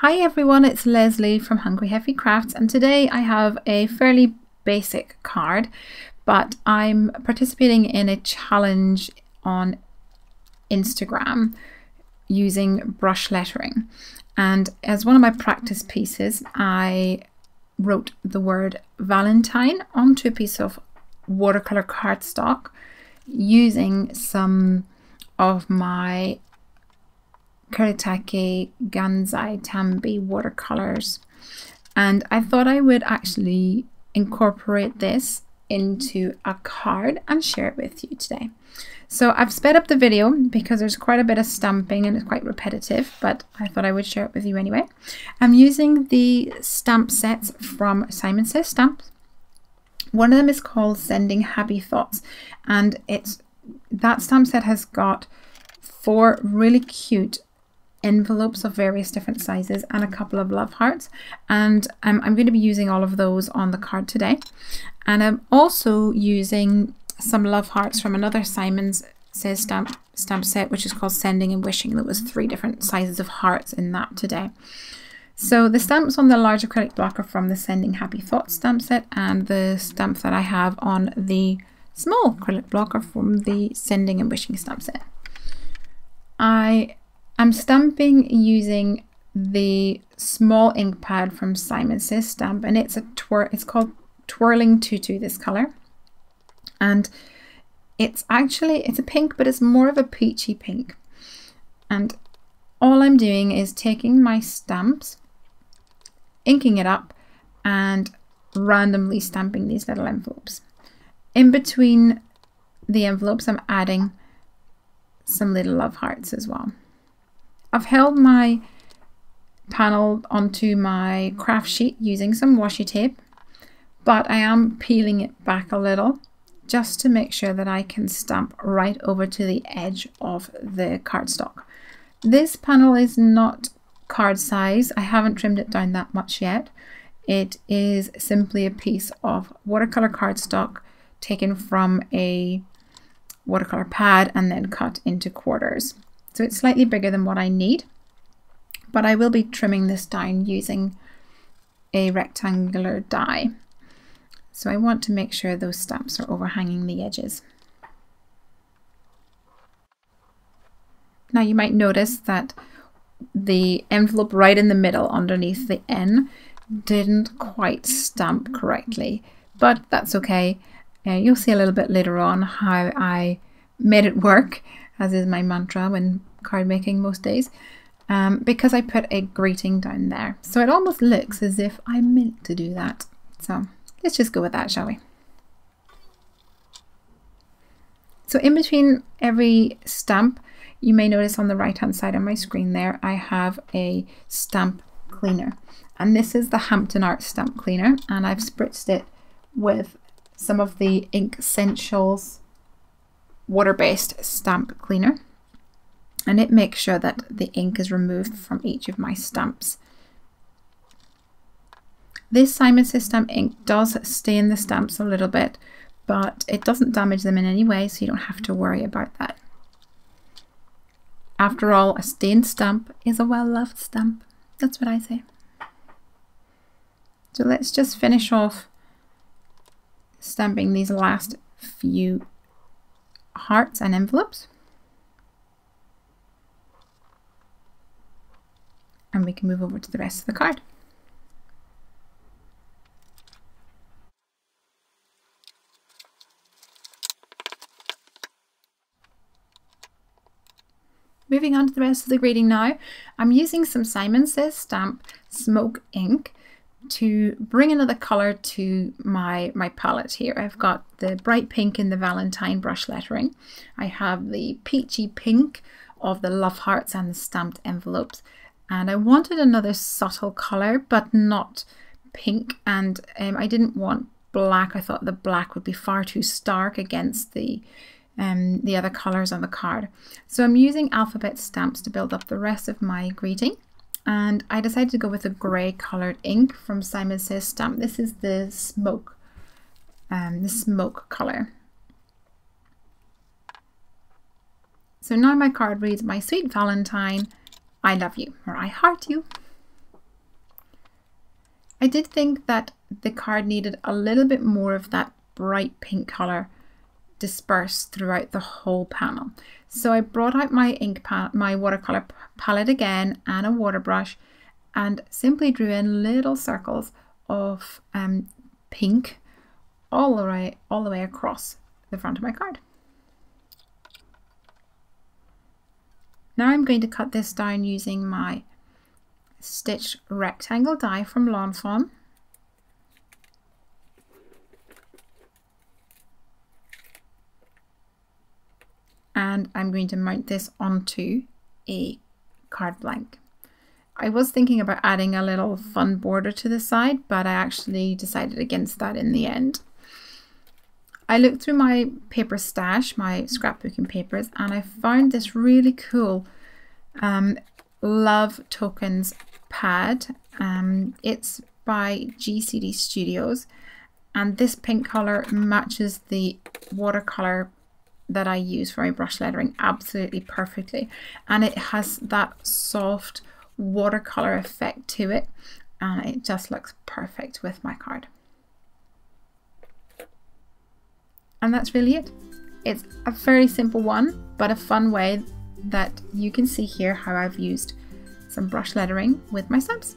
Hi everyone, it's Lesley from Hungry Heavy Crafts, and today I have a fairly basic card, but I'm participating in a challenge on Instagram using brush lettering. And as one of my practice pieces, I wrote the word Valentine onto a piece of watercolor cardstock using some of my Kuretake Gansai Tambi watercolors, and I thought I would actually incorporate this into a card and share it with you today. So I've sped up the video because there's quite a bit of stamping and it's quite repetitive, but I thought I would share it with you anyway. I'm using the stamp sets from SimonSaysStamp. One of them is called Sending Happy Thoughts, and that stamp set has got 4 really cute envelopes of various different sizes and a couple of love hearts, and I'm going to be using all of those on the card today. And I'm also using some love hearts from another SimonSaysStamp stamp set, which is called Sending and Wishing. There was 3 different sizes of hearts in that today. So the stamps on the large acrylic block are from the Sending Happy Thoughts stamp set, and the stamps that I have on the small acrylic block are from the Sending and Wishing stamp set. I'm stamping using the small ink pad from SimonSaysStamp, and it's called Twirling Tutu, this color, and it's a pink, but it's more of a peachy pink. And all I'm doing is taking my stamps, inking it up, and randomly stamping these little envelopes. In between the envelopes, I'm adding some little love hearts as well. I've held my panel onto my craft sheet using some washi tape, but I am peeling it back a little just to make sure that I can stamp right over to the edge of the cardstock. This panel is not card size. I haven't trimmed it down that much yet. It is simply a piece of watercolor cardstock taken from a watercolor pad and then cut into quarters. So it's slightly bigger than what I need, but I will be trimming this down using a rectangular die. So I want to make sure those stamps are overhanging the edges. Now you might notice that the envelope right in the middle underneath the N didn't quite stamp correctly, but that's okay. You'll see a little bit later on how I made it work, as is my mantra when card making most days, because I put a greeting down there. So it almost looks as if I meant to do that. So let's just go with that, shall we? So in between every stamp, you may notice on the right hand side of my screen there, I have a stamp cleaner. And this is the Hampton Art stamp cleaner, and I've spritzed it with some of the Ink Essentials water-based stamp cleaner, and it makes sure that the ink is removed from each of my stamps. This SimonSaysStamp ink does stain the stamps a little bit, but it doesn't damage them in any way, so you don't have to worry about that. After all, a stained stamp is a well-loved stamp. That's what I say. So let's just finish off stamping these last few hearts and envelopes, and we can move over to the rest of the card. Moving on to the rest of the greeting now, I'm using some SimonSaysStamp Smoke ink to bring another color to my palette here. I've got the bright pink in the Valentine brush lettering. I have the peachy pink of the love hearts and the stamped envelopes. And I wanted another subtle color, but not pink. And I didn't want black. I thought the black would be far too stark against the other colors on the card. So I'm using alphabet stamps to build up the rest of my greeting. And I decided to go with a grey coloured ink from SimonSaysStamp. This is the smoke colour. So now my card reads, "My sweet Valentine, I love you," or "I heart you." I did think that the card needed a little bit more of that bright pink colour dispersed throughout the whole panel. So I brought out my my watercolour palette again and a water brush and simply drew in little circles of pink all the way across the front of my card. Now I'm going to cut this down using my stitch rectangle die from Lawn Fawn. And I'm going to mount this onto a card blank. I was thinking about adding a little fun border to the side, but I actually decided against that in the end. I looked through my paper stash, my scrapbooking papers, and I found this really cool Love Tokens pad. It's by GCD Studios, and this pink color matches the watercolor that I use for my brush lettering absolutely perfectly, and it has that soft watercolor effect to it, and it just looks perfect with my card. And that's really it. It's a very simple one, but a fun way that you can see here how I've used some brush lettering with my stamps.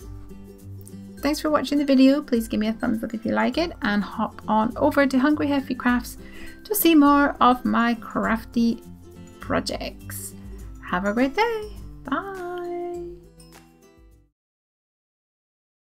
Thanks for watching the video. Please give me a thumbs up if you like it, and hop on over to Hungry Heffy Crafts to see more of my crafty projects. Have a great day. Bye.